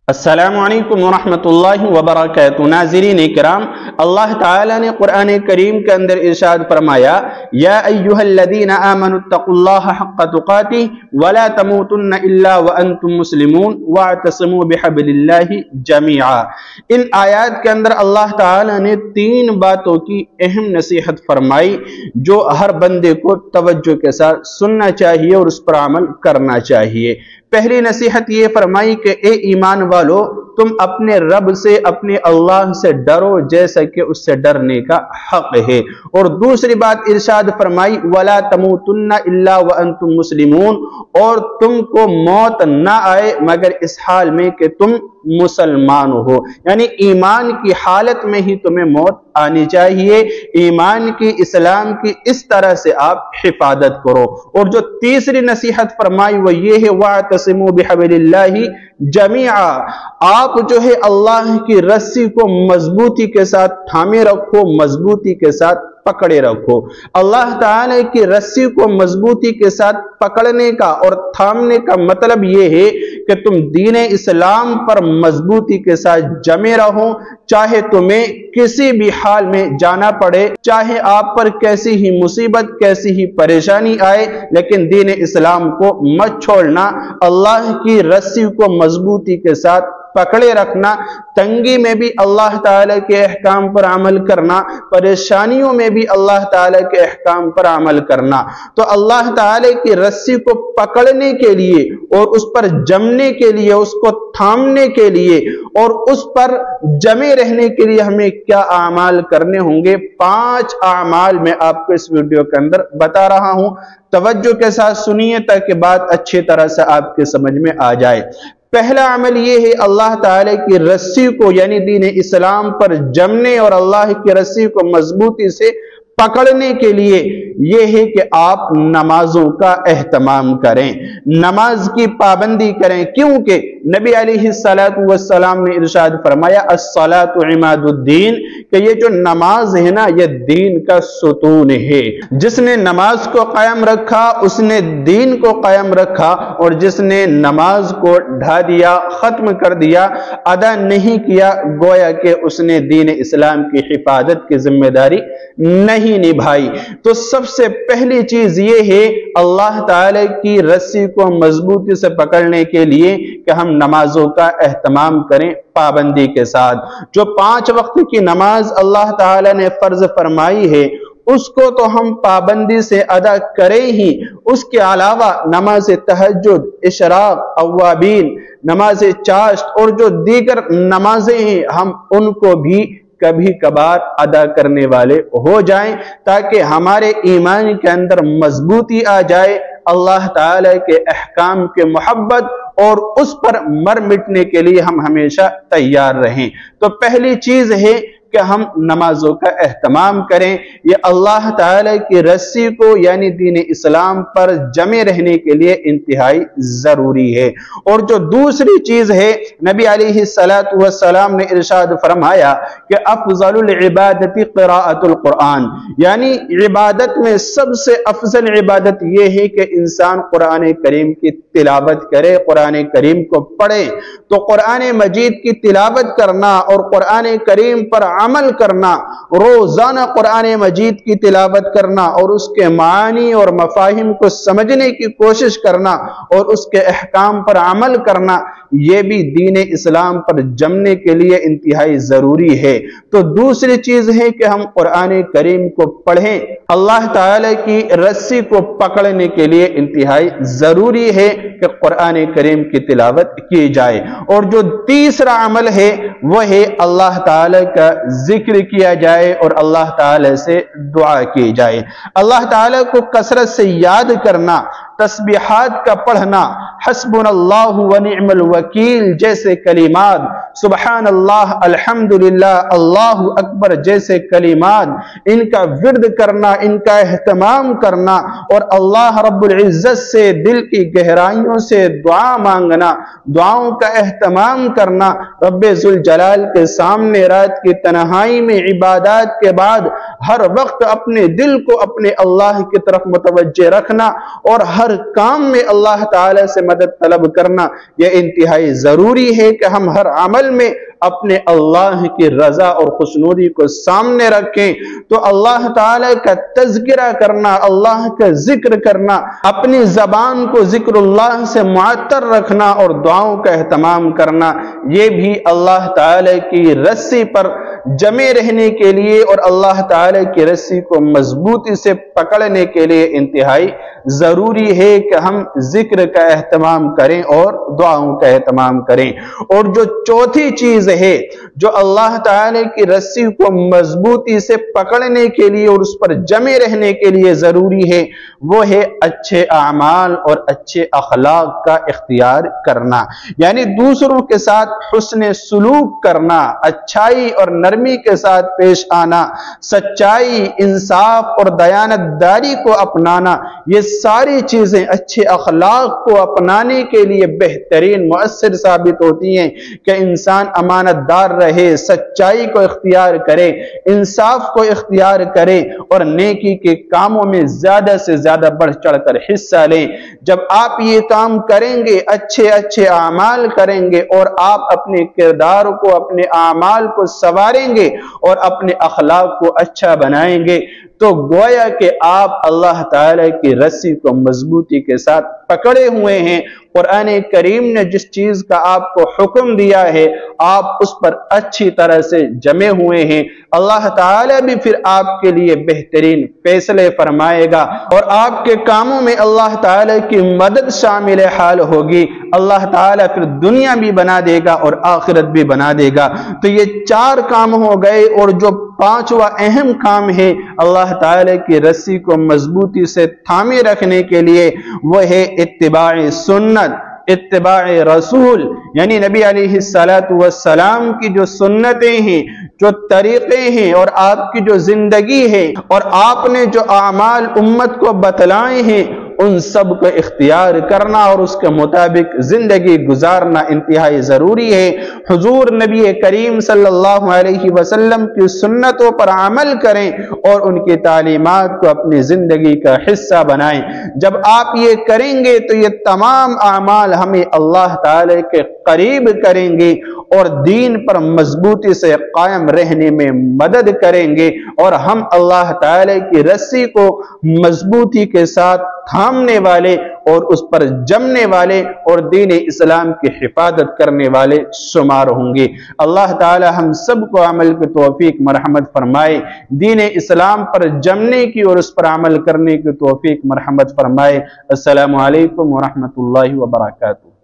السلام علیکم ورحمۃ اللہ وبرکاتہ۔ ناظرین کرام، اللہ تعالیٰ نے قرآن کریم کے اندر ارشاد فرمایا، یا ایہا الذین آمنوا اتقوا اللہ حق تقاتہ ولا تموتن الا وانتم مسلمون واعتصموا بحبل اللہ جمیعا۔ ان آیات کے اندر اللہ تعالیٰ نے تین باتوں کی اہم نصیحت فرمائی جو ہر بندے کو توجہ کے ساتھ سننا چاہیے اور اس پر عمل کرنا چاہیے۔ پہلی نصیحت یہ فرمائی کہ اے ایمان والو، تم اپنے رب سے، اپنے اللہ سے ڈرو جیسا کہ اس سے ڈرنے کا حق ہے۔ اور دوسری بات ارشاد فرمائی، وَلَا تَمُوتُنَّ إِلَّا وَأَنْتُمْ مُسْلِمُونَ، اور تم کو موت نہ آئے مگر اس حال میں کہ تم مسلمان ہو، یعنی ایمان کی حالت میں ہی تمہیں موت آنی چاہیے۔ ایمان کی، اسلام کی اس طرح سے آپ حفاظت کرو۔ اور جو تیسری نصیحت فرمائی وہ یہ ہے، وَاعْتَصِمُوا بِحَبْلِ اللَّهِ جَمِيعًا، آپ جو ہے اللہ کی رسی کو مضبوطی کے ساتھ تھامے رکھو، مضبوطی کے ساتھ پکڑے رکھو۔ اللہ تعالی کی رسی کو مضبوطی کے ساتھ پکڑنے کا اور تھامنے کا مطلب یہ ہے کہ تم دین اسلام پر مضبوطی کے ساتھ جمے رہو، چاہے تمہیں کسی بھی حال میں جانا پڑے، چاہے آپ پر کیسی ہی مصیبت، کیسی ہی پریشانی آئے، لیکن دین اسلام کو مت چھوڑنا، اللہ کی رسی کو مضبوطی کے ساتھ پکڑے رکھنا، تنگی میں بھی اللہ تعالیٰ کے احکام پر عمل کرنا، پریشانیوں میں بھی اللہ تعالیٰ کے احکام پر عمل کرنا۔ تو اللہ تعالیٰ کی رسی کو پکڑنے کے لیے اور اس پر جمنے کے لیے، اس کو تھامنے کے لیے اور اس پر جمے رہنے کے لیے ہمیں کیا اعمال کرنے ہوں گے؟ 5 اعمال میں آپ کو اس ویڈیو کے اندر بتا رہا ہوں، توجہ کے ساتھ سنیے تاکہ بات اچھی طرح سے آپ کے سمجھ میں آ جائے۔ پہلا عمل یہ ہے، اللہ تعالی کی رسی کو یعنی دین اسلام پر جمنے اور اللہ کی رسی کو مضبوطی سے پکڑنے کے لیے یہ ہے کہ آپ نمازوں کا اہتمام کریں، نماز کی پابندی کریں، کیونکہ نبی علیہ السلام نے ارشاد فرمایا، الصلاۃ عماد الدین، کہ یہ جو نماز ہے نا یہ دین کا ستون ہے۔ جس نے نماز کو قائم رکھا اس نے دین کو قائم رکھا، اور جس نے نماز کو ڈھا دیا، ختم کر دیا، ادا نہیں کیا، گویا کہ اس نے دین اسلام کی حفاظت کی ذمہ داری نہیں نبھائی۔ تو سب سے پہلی چیز یہ ہے اللہ تعالی کی رسی کو مضبوطی سے پکڑنے کے لیے کہ ہم نمازوں کا اہتمام کریں پابندی کے ساتھ۔ جو 5 وقت کی نماز اللہ تعالی نے فرض فرمائی ہے اس کو تو ہم پابندی سے ادا کریں ہی، اس کے علاوہ نماز تہجد، اشراق، اوابین، نماز چاشت اور جو دیگر نمازیں ہیں ہم ان کو بھی کبھی کبھار ادا کرنے والے ہو جائیں، تاکہ ہمارے ایمان کے اندر مضبوطی آ جائے، اللہ تعالی کے احکام کے محبت اور اس پر مر مٹنے کے لیے ہم ہمیشہ تیار رہیں۔ تو پہلی چیز ہے کہ ہم نمازوں کا اہتمام کریں، یہ اللہ تعالی کی رسی کو یعنی دین اسلام پر جمے رہنے کے لیے انتہائی ضروری ہے۔ اور جو دوسری چیز ہے، نبی علیہ السلام نے ارشاد فرمایا کہ افضل العبادت قراءۃ القرآن، یعنی عبادت میں سب سے افضل عبادت یہ ہے کہ انسان قرآن کریم کی تلاوت کرے، قرآن کریم کو پڑھے۔ تو قرآن مجید کی تلاوت کرنا اور قرآن کریم پر عمل کرنا، روزانہ قرآن مجید کی تلاوت کرنا اور اس کے معانی اور مفاہیم کو سمجھنے کی کوشش کرنا اور اس کے احکام پر عمل کرنا، یہ بھی دین اسلام پر جمنے کے لیے انتہائی ضروری ہے۔ تو دوسری چیز ہے کہ ہم قرآن کریم کو پڑھیں، اللہ تعالی کی رسی کو پکڑنے کے لیے انتہائی ضروری ہے کہ قرآن کریم کی تلاوت کی جائے۔ اور جو تیسرا عمل ہے وہ ہے اللہ تعالی کا ذکر کیا جائے اور اللہ تعالی سے دعا کی جائے۔ اللہ تعالی کو کثرت سے یاد کرنا، تسبیحات کا پڑھنا، حسبنا اللہ ونعم الوکیل جیسے کلمات، سبحان اللہ، الحمدللہ، اللہ اکبر جیسے کلمات، ان کا ورد کرنا، ان کا اہتمام کرنا اور اللہ رب العزت سے دل کی گہرائیوں سے دعا مانگنا، دعاؤں کا اہتمام کرنا، رب ذوالجلال کے سامنے رات کی تنہائی میں عبادات کے بعد ہر وقت اپنے دل کو اپنے اللہ کی طرف متوجہ رکھنا اور ہر کام میں اللہ تعالی سے مدد طلب کرنا، یہ انتہائی ضروری ہے کہ ہم ہر عمل میں اپنے اللہ کی رضا اور خوشنودی کو سامنے رکھیں۔ تو اللہ تعالی کا تذکرہ کرنا، اللہ کا ذکر کرنا، اپنی زبان کو ذکر اللہ سے معطر رکھنا اور دعاؤں کا اہتمام کرنا، یہ بھی اللہ تعالی کی رسی پر جمے رہنے کے لیے اور اللہ تعالی کی رسی کو مضبوطی سے پکڑنے کے لیے انتہائی ضروری ہے کہ ہم ذکر کا اہتمام کریں اور دعاؤں کا اہتمام کریں۔ اور جو چوتھی چیز ہے جو اللہ تعالی کی رسی کو مضبوطی سے پکڑنے کے لیے اور اس پر جمے رہنے کے لیے ضروری ہے، وہ ہے اچھے اعمال اور اچھے اخلاق کا اختیار کرنا، یعنی دوسروں کے ساتھ حسن سلوک کرنا، اچھائی اور نرمی کے ساتھ پیش آنا، سچائی، انصاف اور دیانتداری کو اپنانا، یہ ساری چیزیں اچھے اخلاق کو اپنانے کے لیے بہترین مؤثر ثابت ہوتی ہیں کہ انسان امانت دار رہے، سچائی کو اختیار کرے، انصاف کو اختیار کرے اور نیکی کے کاموں میں زیادہ سے زیادہ بڑھ چڑھ کر حصہ لیں۔ جب آپ یہ کام کریں گے، اچھے اچھے اعمال کریں گے اور آپ اپنے کردار کو، اپنے اعمال کو سنواریں گے اور اپنے اخلاق کو اچھا بنائیں گے، تو گویا کہ آپ اللہ تعالی کی رسی کو مضبوطی کے ساتھ پکڑے ہوئے ہیں۔ قرآن کریم نے جس چیز کا آپ کو حکم دیا ہے، آپ اس پر اچھی طرح سے جمے ہوئے ہیں۔ اللہ تعالی بھی پھر آپ کے لیے بہترین فیصلے فرمائے گا اور آپ کے کاموں میں اللہ تعالی کی مدد شامل حال ہوگی۔ اللہ تعالی پھر دنیا بھی بنا دے گا اور آخرت بھی بنا دے گا۔ تو یہ 4 کام ہو گئے، اور جو 5واں اہم کام ہے اللہ تعالی کی رسی کو مضبوطی سے تھامے رکھنے کے لیے، وہ ہے اتباع سنت، اتباع رسول، یعنی نبی علیہ السلام کی جو سنتیں ہیں، جو طریقے ہیں اور آپ کی جو زندگی ہے اور آپ نے جو اعمال امت کو بتلائے ہیں، ان سب کو اختیار کرنا اور اس کے مطابق زندگی گزارنا انتہائی ضروری ہے۔ حضور نبی کریم صلی اللہ علیہ وسلم کی سنتوں پر عمل کریں اور ان کی تعلیمات کو اپنی زندگی کا حصہ بنائیں۔ جب آپ یہ کریں گے تو یہ تمام اعمال ہمیں اللہ تعالی کے قریب کریں گے اور دین پر مضبوطی سے قائم رہنے میں مدد کریں گے، اور ہم اللہ تعالی کی رسی کو مضبوطی کے ساتھ تھامنے والے اور اس پر جمنے والے اور دین اسلام کی حفاظت کرنے والے شمار ہوں گے۔ اللہ تعالی ہم سب کو عمل کی توفیق مرحمت فرمائے، دین اسلام پر جمنے کی اور اس پر عمل کرنے کی توفیق مرحمت فرمائے۔ السلام علیکم ورحمۃ اللہ وبرکاتہ۔